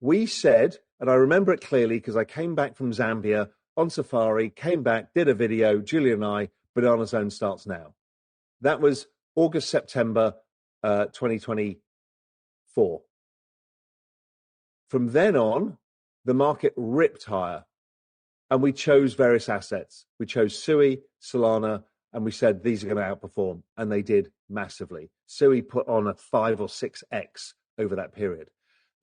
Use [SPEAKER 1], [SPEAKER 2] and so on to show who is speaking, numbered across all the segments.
[SPEAKER 1] we said, and I remember it clearly because I came back from Zambia on safari, came back, did a video, Julia and I, Banana Zone starts now. That was August, September 2024. From then on, the market ripped higher and we chose various assets. We chose Sui, Solana, and we said these are going to outperform. And they did massively. Sui put on a 5 or 6x over that period.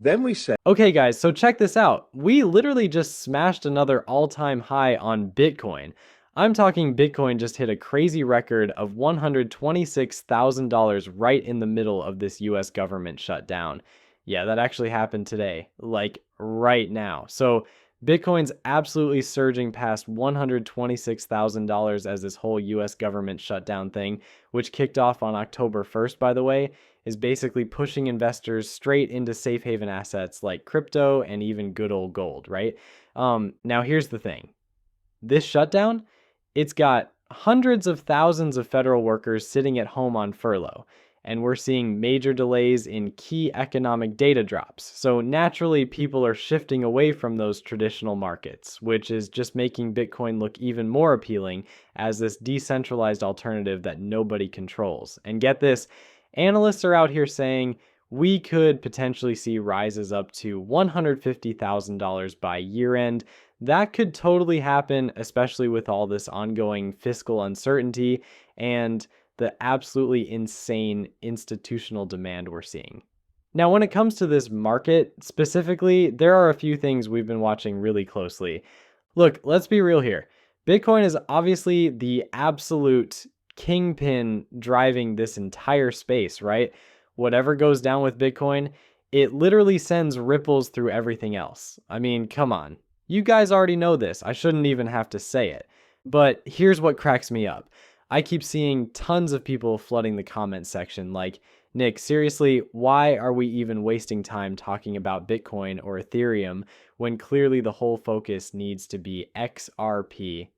[SPEAKER 1] Then we said,
[SPEAKER 2] okay guys, so check this out. We literally just smashed another all-time high on Bitcoin. I'm talking Bitcoin just hit a crazy record of $126,000 right in the middle of this US government shutdown. Yeah, that actually happened today, like right now. So Bitcoin's absolutely surging past $126,000 as this whole US government shutdown thing, which kicked off on October 1st, by the way, is basically pushing investors straight into safe haven assets like crypto and even good old gold, right? Now, here's the thing. This shutdown, it's got hundreds of thousands of federal workers sitting at home on furlough, and we're seeing major delays in key economic data drops. So naturally, people are shifting away from those traditional markets, which is just making Bitcoin look even more appealing as this decentralized alternative that nobody controls. And get this, analysts are out here saying we could potentially see rises up to $150,000 by year end. That could totally happen, especially with all this ongoing fiscal uncertainty and the absolutely insane institutional demand we're seeing. Now, when it comes to this market specifically, there are a few things we've been watching really closely. Look, let's be real here. Bitcoin is obviously the absolute kingpin driving this entire space, right? Whatever goes down with Bitcoin, it literally sends ripples through everything else. I mean, come on. You guys already know this. I shouldn't even have to say it. But here's what cracks me up. I keep seeing tons of people flooding the comment section like, Nick, seriously, why are we even wasting time talking about Bitcoin or Ethereum when clearly the whole focus needs to be XRP?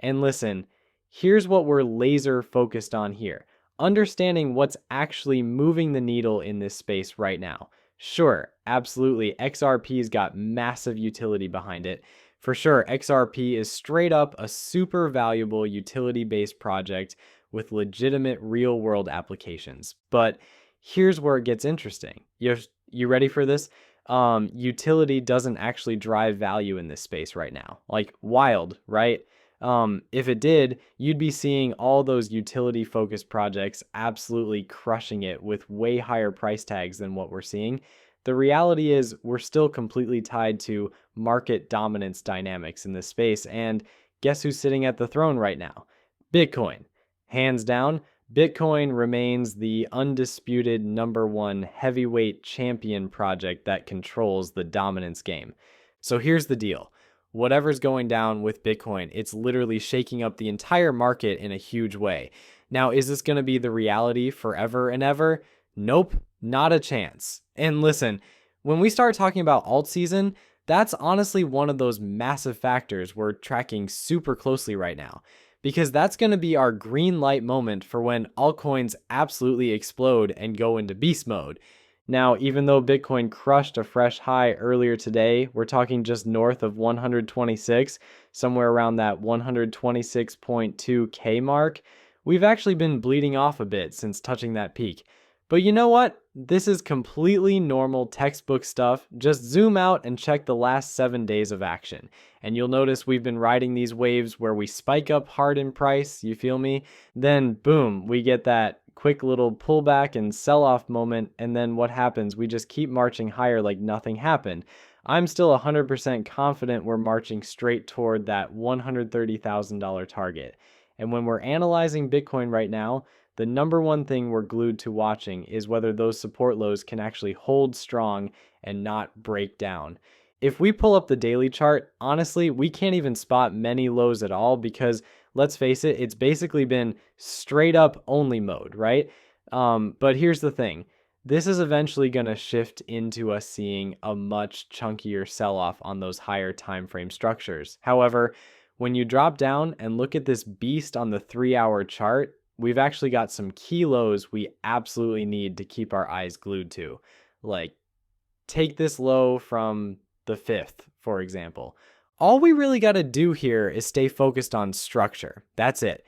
[SPEAKER 2] And listen, here's what we're laser focused on here. Understanding what's actually moving the needle in this space right now. Sure, absolutely, XRP's got massive utility behind it. For sure, XRP is straight up a super valuable utility-based project with legitimate real-world applications. But here's where it gets interesting. You ready for this? Utility doesn't actually drive value in this space right now. Like, wild, right? If it did, you'd be seeing all those utility-focused projects absolutely crushing it with way higher price tags than what we're seeing. The reality is we're still completely tied to market dominance dynamics in this space, and guess who's sitting at the throne right now? Bitcoin. Hands down, Bitcoin remains the undisputed #1 heavyweight champion project that controls the dominance game. So here's the deal. Whatever's going down with Bitcoin, it's literally shaking up the entire market in a huge way. Now, is this going to be the reality forever and ever? Nope, not a chance. And listen, when we start talking about alt season, that's honestly one of those massive factors we're tracking super closely right now, because that's going to be our green light moment for when altcoins absolutely explode and go into beast mode. Now, even though Bitcoin crushed a fresh high earlier today, we're talking just north of 126, somewhere around that 126.2K mark, we've actually been bleeding off a bit since touching that peak. But you know what? This is completely normal textbook stuff. Just zoom out and check the last 7 days of action. And you'll notice we've been riding these waves where we spike up hard in price, you feel me? Then boom, we get that quick little pullback and sell-off moment, and then what happens? We just keep marching higher like nothing happened. I'm still 100% confident we're marching straight toward that $130,000 target. And when we're analyzing Bitcoin right now, the #1 thing we're glued to watching is whether those support lows can actually hold strong and not break down. If we pull up the daily chart, honestly, we can't even spot many lows at all because, let's face it, it's basically been straight up only mode, right? But here's the thing. This is eventually going to shift into us seeing a much chunkier sell-off on those higher time frame structures. However, when you drop down and look at this beast on the 3-hour chart, we've actually got some key lows we absolutely need to keep our eyes glued to. Like, take this low from the 5th, for example. All we really got to do here is stay focused on structure. That's it.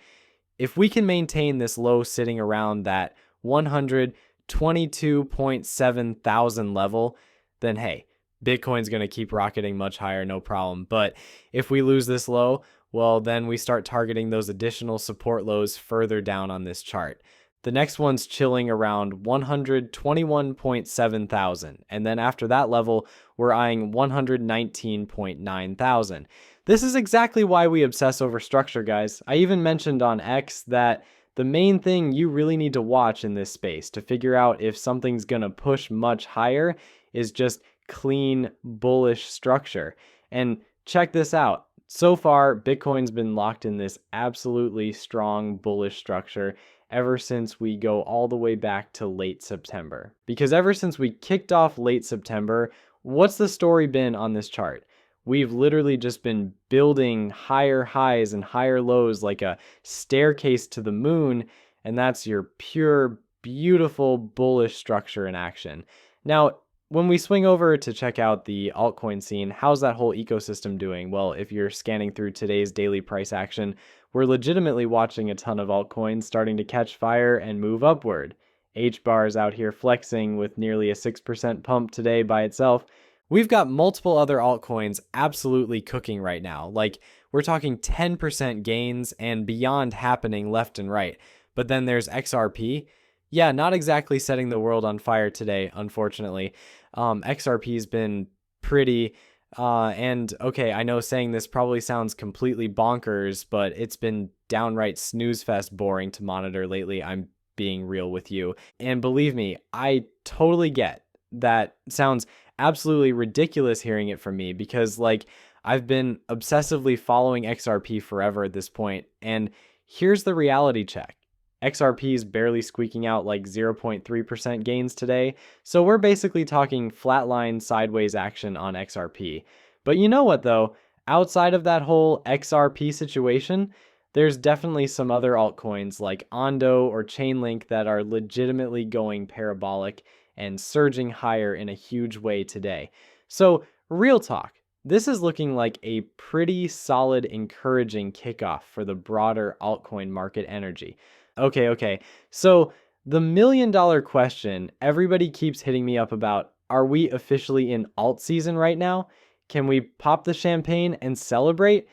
[SPEAKER 2] If we can maintain this low sitting around that 122.7 thousand level, then hey, Bitcoin's going to keep rocketing much higher, no problem. But if we lose this low, well, then we start targeting those additional support lows further down on this chart. The next one's chilling around 121.7 thousand. And then after that level, we're eyeing 119.9 thousand. This is exactly why we obsess over structure, guys. I even mentioned on X that the main thing you really need to watch in this space to figure out if something's going to push much higher is just clean, bullish structure. And check this out. So far, Bitcoin's been locked in this absolutely strong, bullish structure ever since we go all the way back to late September. Because ever since we kicked off late September, what's the story been on this chart? We've literally just been building higher highs and higher lows like a staircase to the moon, and that's your pure, beautiful, bullish structure in action. Now, when we swing over to check out the altcoin scene, how's that whole ecosystem doing? Well, if you're scanning through today's daily price action, we're legitimately watching a ton of altcoins starting to catch fire and move upward. H-bar is out here flexing with nearly a 6% pump today by itself. We've got multiple other altcoins absolutely cooking right now. Like, we're talking 10% gains and beyond happening left and right. But then there's XRP. Yeah, not exactly setting the world on fire today, unfortunately. XRP's been pretty, and okay, I know saying this probably sounds completely bonkers, but it's been downright snooze fest boring to monitor lately. I'm being real with you. And believe me, I totally get that sounds absolutely ridiculous hearing it from me because like I've been obsessively following XRP forever at this point. And here's the reality check. XRP is barely squeaking out like 0.3% gains today. So we're basically talking flatline sideways action on XRP. But you know what though? Outside of that whole XRP situation, there's definitely some other altcoins like Ondo or Chainlink that are legitimately going parabolic and surging higher in a huge way today. So real talk, this is looking like a pretty solid, encouraging kickoff for the broader altcoin market energy. Okay. So the $1 million question everybody keeps hitting me up about, are we officially in alt season right now? Can we pop the champagne and celebrate?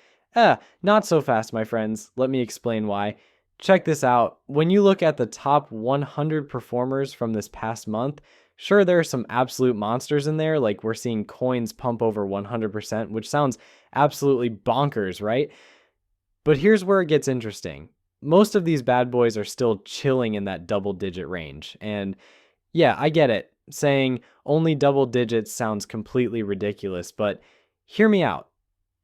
[SPEAKER 2] Not so fast, my friends. Let me explain why. Check this out. When you look at the top 100 performers from this past month, sure, there are some absolute monsters in there, like we're seeing coins pump over 100%, which sounds absolutely bonkers, right? But here's where it gets interesting. Most of these bad boys are still chilling in that double-digit range. And yeah, I get it. Saying only double digits sounds completely ridiculous, but hear me out.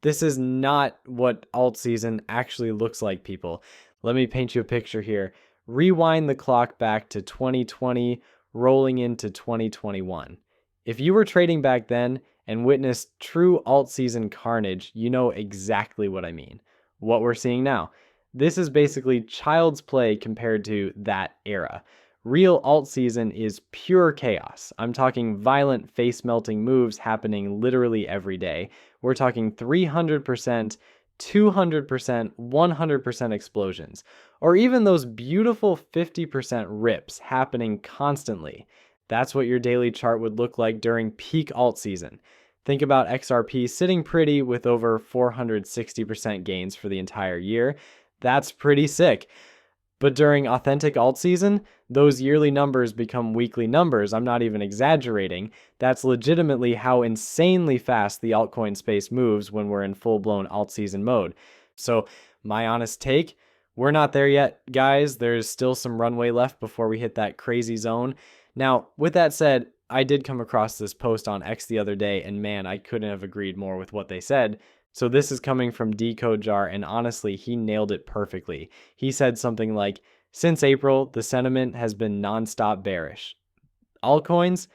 [SPEAKER 2] This is not what alt season actually looks like, people. Let me paint you a picture here. Rewind the clock back to 2020, rolling into 2021. If you were trading back then and witnessed true alt season carnage, you know exactly what I mean. What we're seeing now. This is basically child's play compared to that era. Real alt season is pure chaos. I'm talking violent face-melting moves happening literally every day. We're talking 300%, 200%, 100% explosions, or even those beautiful 50% rips happening constantly. That's what your daily chart would look like during peak alt season. Think about XRP sitting pretty with over 460% gains for the entire year. That's pretty sick. But during authentic alt season, those yearly numbers become weekly numbers. I'm not even exaggerating. That's legitimately how insanely fast the altcoin space moves when we're in full-blown alt season mode. So my honest take, we're not there yet, guys. There's still some runway left before we hit that crazy zone. Now, with that said, I did come across this post on X the other day, and man, I couldn't have agreed more with what they said. So this is coming from Decode Jar, and honestly, he nailed it perfectly. He said something like, since April, the sentiment has been nonstop bearish. Altcoins?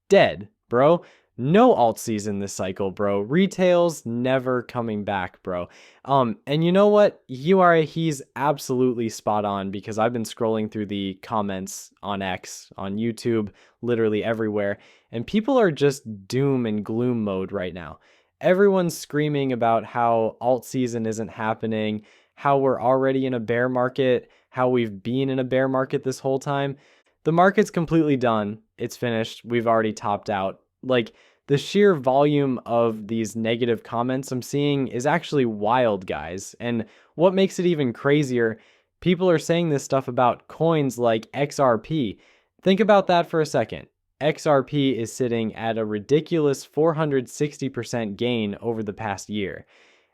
[SPEAKER 2] Dead, bro. No alt season this cycle, bro. Retail's never coming back, bro. And you know what? He's absolutely spot on, because I've been scrolling through the comments on X, on YouTube, literally everywhere, and people are just doom and gloom mode right now. Everyone's screaming about how alt season isn't happening, how we're already in a bear market, how we've been in a bear market this whole time. The market's completely done. It's finished. We've already topped out. Like, the sheer volume of these negative comments I'm seeing is actually wild, guys. And what makes it even crazier, people are saying this stuff about coins like XRP. Think about that for a second. XRP is sitting at a ridiculous 460% gain over the past year.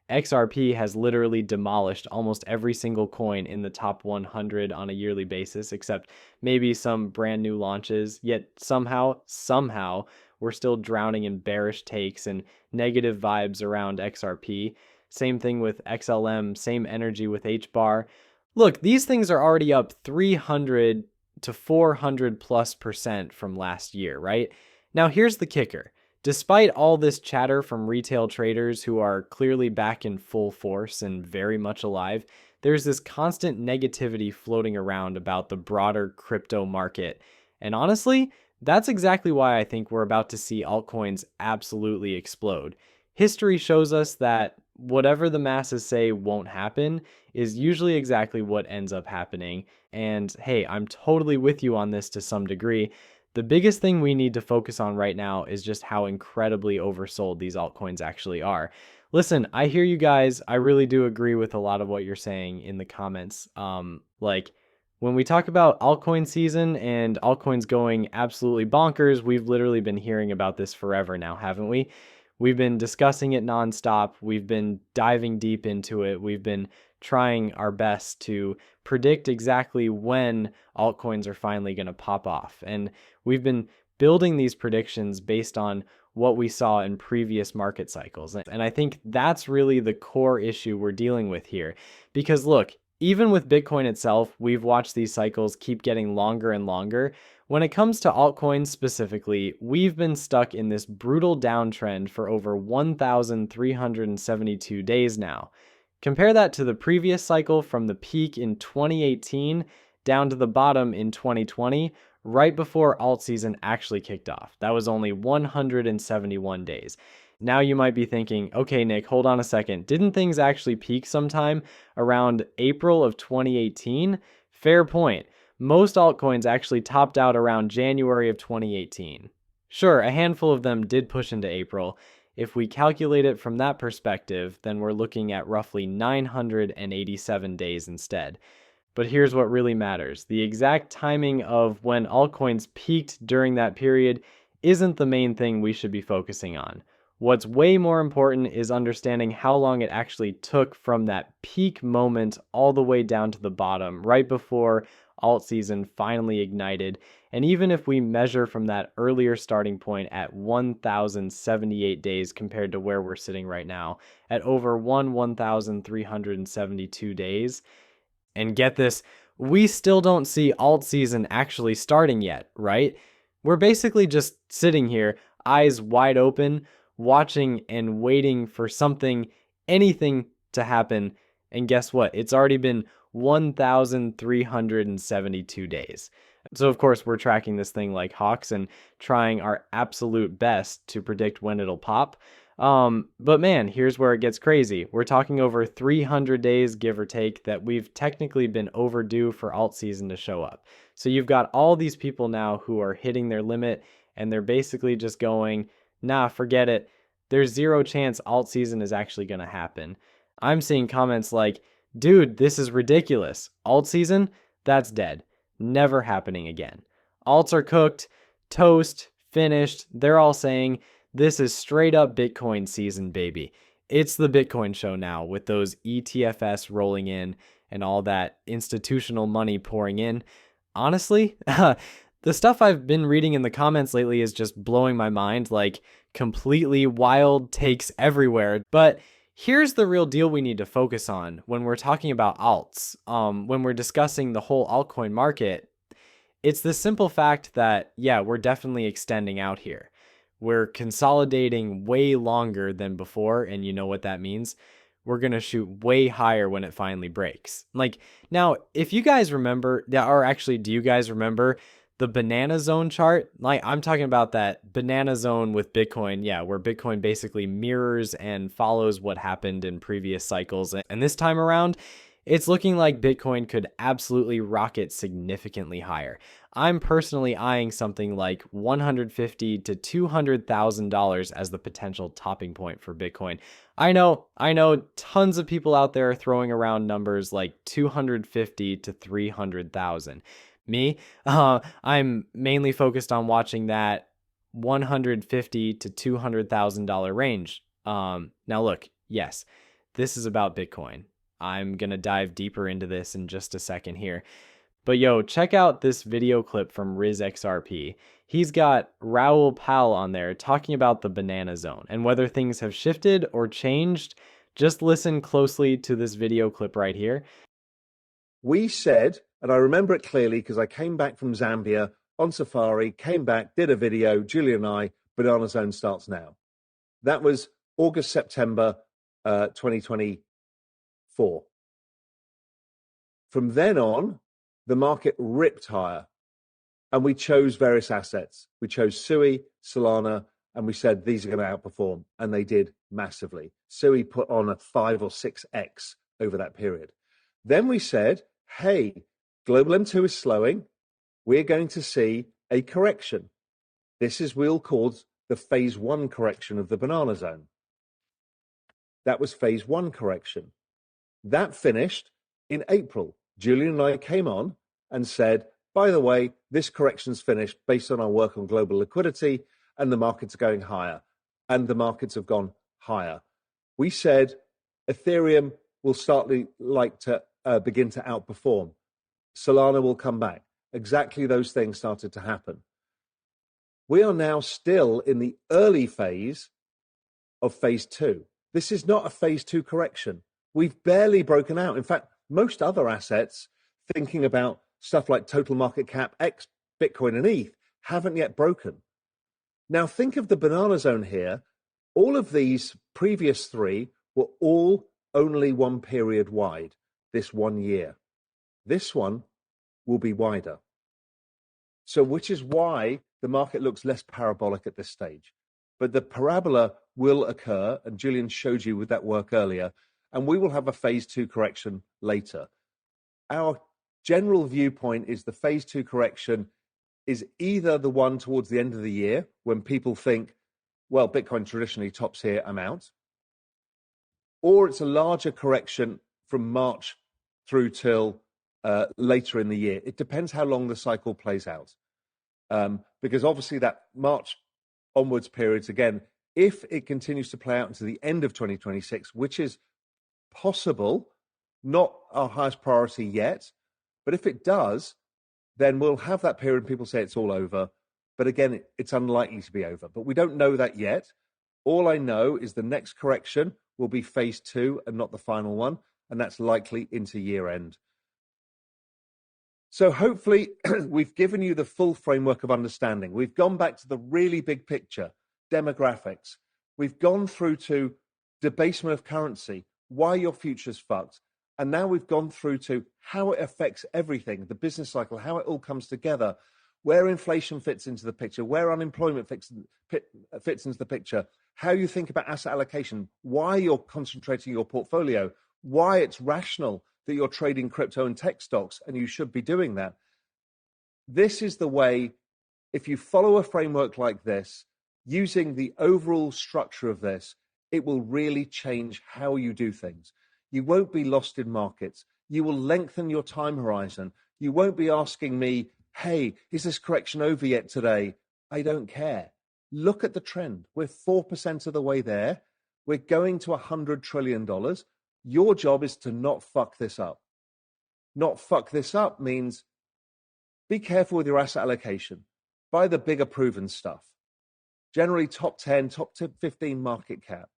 [SPEAKER 2] XRP has literally demolished almost every single coin in the top 100 on a yearly basis, except maybe some brand new launches. Yet somehow, we're still drowning in bearish takes and negative vibes around XRP. Same thing with XLM, same energy with HBAR. Look, these things are already up 300 to 400+% from last year, right? Now, here's the kicker. Despite all this chatter from retail traders who are clearly back in full force and very much alive, there's this constant negativity floating around about the broader crypto market. And honestly, that's exactly why I think we're about to see altcoins absolutely explode. History shows us that whatever the masses say won't happen is usually exactly what ends up happening. And hey, I'm totally with you on this to some degree. The biggest thing we need to focus on right now is just how incredibly oversold these altcoins actually are. Listen, I hear you guys. I really do agree with a lot of what you're saying in the comments. Like, when we talk about altcoin season and altcoins going absolutely bonkers, we've literally been hearing about this forever now, haven't we? We've been discussing it nonstop. We've been diving deep into it. We've been trying our best to predict exactly when altcoins are finally going to pop off. And we've been building these predictions based on what we saw in previous market cycles. And I think that's really the core issue we're dealing with here. Because look, even with Bitcoin itself, we've watched these cycles keep getting longer and longer. When it comes to altcoins specifically, we've been stuck in this brutal downtrend for over 1,372 days now. Compare that to the previous cycle from the peak in 2018 down to the bottom in 2020, right before alt season actually kicked off. That was only 171 days. Now you might be thinking, okay, Nick, hold on a second. Didn't things actually peak sometime around April of 2018? Fair point. Most altcoins actually topped out around January of 2018. Sure, a handful of them did push into April. If we calculate it from that perspective, then we're looking at roughly 987 days instead. But here's what really matters. The exact timing of when altcoins peaked during that period isn't the main thing we should be focusing on. What's way more important is understanding how long it actually took from that peak moment all the way down to the bottom, right before alt season finally ignited. And even if we measure from that earlier starting point at 1,078 days compared to where we're sitting right now, at over 1,372 days, and get this, we still don't see alt season actually starting yet, right? We're basically just sitting here, eyes wide open, watching and waiting for anything to happen. And guess what? It's already been 1,372 days. So of course we're tracking this thing like hawks and trying our absolute best to predict when it'll pop. But man, here's where it gets crazy. We're talking over 300 days, give or take, that we've technically been overdue for alt season to show up. So you've got all these people now who are hitting their limit, and they're basically just going, nah, forget it. There's zero chance alt season is actually going to happen. I'm seeing comments like, dude, this is ridiculous. Alt season? That's dead. Never happening again. Alts are cooked, toast, finished. They're all saying, this is straight up Bitcoin season, baby. It's the Bitcoin show now with those ETFs rolling in and all that institutional money pouring in. Honestly, the stuff I've been reading in the comments lately is just blowing my mind, like completely wild takes everywhere. But here's the real deal we need to focus on when we're talking about alts, when we're discussing the whole altcoin market. It's the simple fact that, yeah, we're definitely extending out here. We're consolidating way longer than before. And you know what that means? We're going to shoot way higher when it finally breaks. Like, now, if you guys remember, or actually, do you guys remember the banana zone chart? Like, I'm talking about that banana zone with Bitcoin. Yeah, where Bitcoin basically mirrors and follows what happened in previous cycles. And this time around, it's looking like Bitcoin could absolutely rocket significantly higher. I'm personally eyeing something like $150,000 to $200,000 as the potential topping point for Bitcoin. I know tons of people out there are throwing around numbers like 250 to 300,000. Me, I'm mainly focused on watching that 150 to $200,000 range. Now look, yes, this is about Bitcoin. I'm going to dive deeper into this in just a second here. But yo, check out this video clip from Riz XRP. He's got RAOUL on there talking about the banana zone and whether things have shifted or changed. Just listen closely to this video clip right here.
[SPEAKER 1] We said, and I remember it clearly because I came back from Zambia on safari, came back, did a video, Julian and I, banana zone starts now. That was August, September 2024. From then on, the market ripped higher and we chose various assets. We chose SUI, Solana, and we said these are going to outperform. And they did massively. SUI put on a 5 or 6x over that period. Then we said, hey, global M2 is slowing. We're going to see a correction. This is we'll call the phase 1 correction of the banana zone. That was phase 1 correction. That finished in April. Julian and I came on and said, by the way, this correction's finished based on our work on global liquidity and the markets are going higher. And the markets have gone higher. We said Ethereum will start to begin to outperform. Solana will come back. Exactly those things started to happen. We are now still in the early phase of phase 2. This is not a phase 2 correction. We've barely broken out. In fact, most other assets, thinking about stuff like total market cap, X, Bitcoin and ETH, haven't yet broken. Now think of the banana zone here. All of these previous 3 were all only one period wide, this 1 year. This one will be wider. So which is why the market looks less parabolic at this stage. But the parabola will occur, and Julian showed you with that work earlier, and we will have a phase 2 correction later. Our general viewpoint is the phase 2 correction is either the one towards the end of the year when people think, well, Bitcoin traditionally tops here, I'm out, or it's a larger correction from March through till later in the year. It depends how long the cycle plays out. Because obviously that March onwards periods, again, if it continues to play out into the end of 2026, which is possible, not our highest priority yet, but if it does, then we'll have that period and people say it's all over. But again, it's unlikely to be over. But we don't know that yet. All I know is the next correction will be phase 2 and not the final one. And that's likely into year end. So hopefully we've given you the full framework of understanding. We've gone back to the really big picture, demographics. We've gone through to debasement of currency, why your future's fucked. And now we've gone through to how it affects everything, the business cycle, how it all comes together, where inflation fits into the picture, where unemployment fits into the picture, how you think about asset allocation, why you're concentrating your portfolio, why it's rational that you're trading crypto and tech stocks, and you should be doing that. This is the way, if you follow a framework like this, using the overall structure of this, it will really change how you do things. You won't be lost in markets. You will lengthen your time horizon. You won't be asking me, hey, is this correction over yet today? I don't care. Look at the trend. We're 4% of the way there. We're going to $100 trillion. Your job is to not fuck this up. Not fuck this up means be careful with your asset allocation. Buy the bigger proven stuff. Generally top 10, top 15 market cap.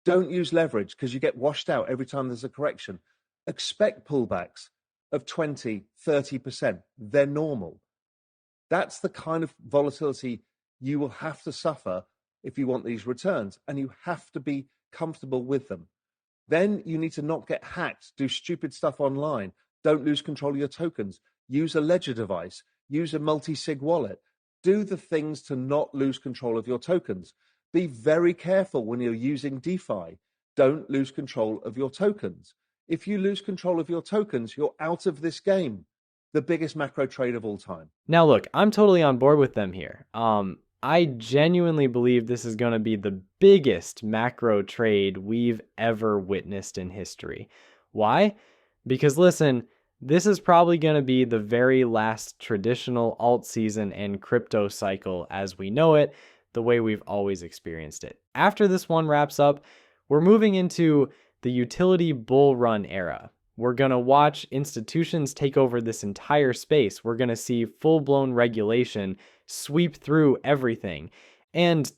[SPEAKER 1] Don't use leverage because you get washed out every time there's a correction. Expect pullbacks of 20, 30%. They're normal. That's the kind of volatility you will have to suffer if you want these returns, and you have to be comfortable with them. Then you need to not get hacked, do stupid stuff online, don't lose control of your tokens, use a ledger device, use a multi-sig wallet, do the things to not lose control of your tokens. Be very careful when you're using DeFi. Don't lose control of your tokens. If you lose control of your tokens, you're out of this game. The biggest macro trade of all time.
[SPEAKER 2] Now, look, I'm totally on board with them here. I genuinely believe this is going to be the biggest macro trade we've ever witnessed in history. Why? Because listen, this is probably going to be the very last traditional alt season and crypto cycle as we know it, the way we've always experienced it. After this one wraps up, we're moving into the utility bull run era. We're going to watch institutions take over this entire space. We're going to see full-blown regulation sweep through everything. And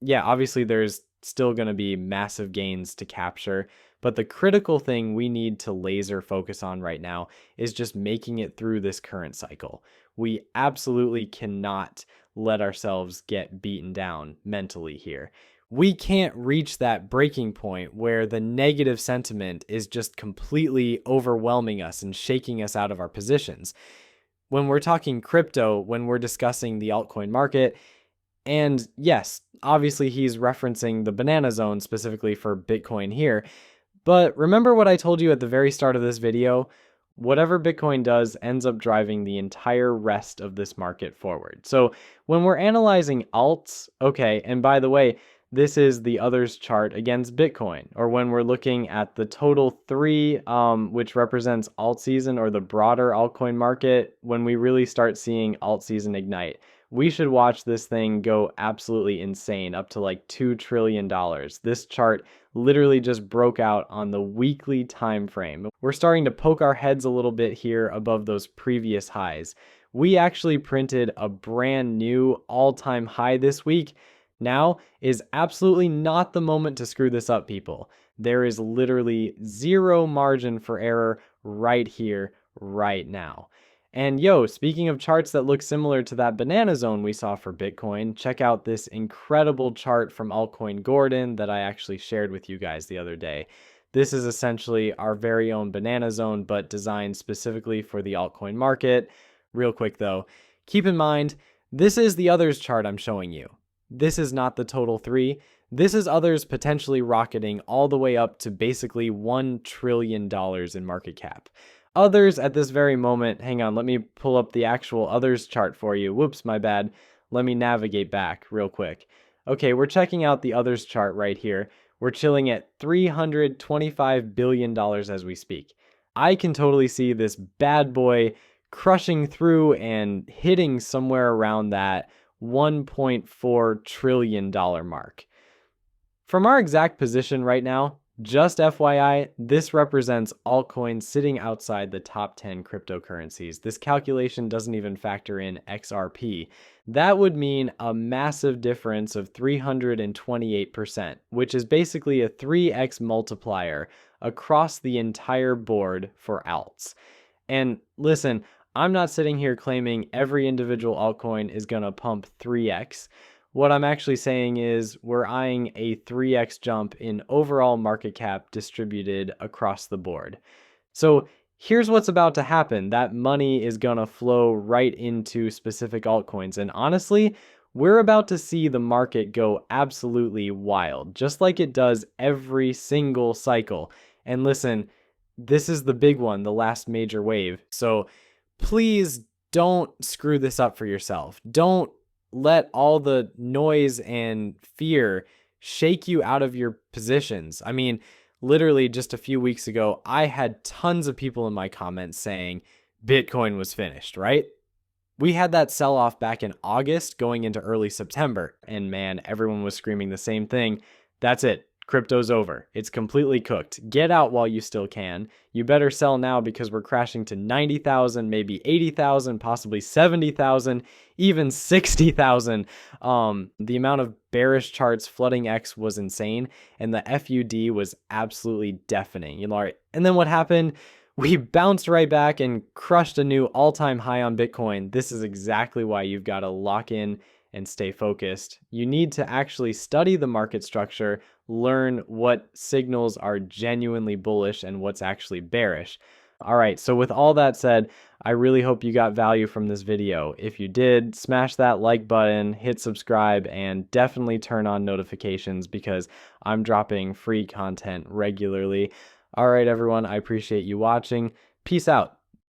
[SPEAKER 2] yeah, obviously there's still going to be massive gains to capture, but the critical thing we need to laser focus on right now is just making it through this current cycle. We absolutely cannot let ourselves get beaten down mentally here. We can't reach that breaking point where the negative sentiment is just completely overwhelming us and shaking us out of our positions. When we're talking crypto, when we're discussing the altcoin market, and yes, obviously he's referencing the banana zone specifically for Bitcoin here, but remember what I told you at the very start of this video? Whatever Bitcoin does ends up driving the entire rest of this market forward. So when we're analyzing alts, okay, and by the way, this is the others chart against Bitcoin, or when we're looking at the total 3, which represents alt season or the broader altcoin market, when we really start seeing alt season ignite. We should watch this thing go absolutely insane, up to like $2 trillion. This chart literally just broke out on the weekly time frame. We're starting to poke our heads a little bit here above those previous highs. We actually printed a brand new all-time high this week. Now is absolutely not the moment to screw this up, people. There is literally zero margin for error right here, right now. And yo, speaking of charts that look similar to that banana zone we saw for Bitcoin, check out this incredible chart from Altcoin Gordon that I actually shared with you guys the other day. This is essentially our very own banana zone, but designed specifically for the altcoin market. Real quick though, keep in mind, this is the others chart I'm showing you. This is not the total 3. This is others potentially rocketing all the way up to basically $1 trillion in market cap. Others at this very moment, hang on, let me pull up the actual others chart for you. Whoops, my bad. Let me navigate back real quick. Okay, we're checking out the others chart right here. We're chilling at $325 billion as we speak. I can totally see this bad boy crushing through and hitting somewhere around that $1.4 trillion mark. From our exact position right now, just FYI, this represents altcoins sitting outside the top 10 cryptocurrencies. This calculation doesn't even factor in XRP. That would mean a massive difference of 328%, which is basically a 3x multiplier across the entire board for alts. And listen, I'm not sitting here claiming every individual altcoin is going to pump 3x. What I'm actually saying is we're eyeing a 3x jump in overall market cap distributed across the board. So here's what's about to happen. That money is going to flow right into specific altcoins. And honestly, we're about to see the market go absolutely wild, just like it does every single cycle. And listen, this is the big one, the last major wave. So please don't screw this up for yourself. Don't let all the noise and fear shake you out of your positions. I mean, literally just a few weeks ago, I had tons of people in my comments saying Bitcoin was finished, right? We had that sell-off back in August going into early September, and man, everyone was screaming the same thing. That's it. Crypto's over. It's completely cooked. Get out while you still can. You better sell now because we're crashing to 90,000, maybe 80,000, possibly 70,000, even 60,000. The amount of bearish charts flooding X was insane, and the FUD was absolutely deafening. And then what happened? We bounced right back and crushed a new all-time high on Bitcoin. This is exactly why you've got to lock in and stay focused. You need to actually study the market structure, learn what signals are genuinely bullish and what's actually bearish. All right, so with all that said, I really hope you got value from this video. If you did, smash that like button, hit subscribe, and definitely turn on notifications because I'm dropping free content regularly. All right, everyone, I appreciate you watching. Peace out.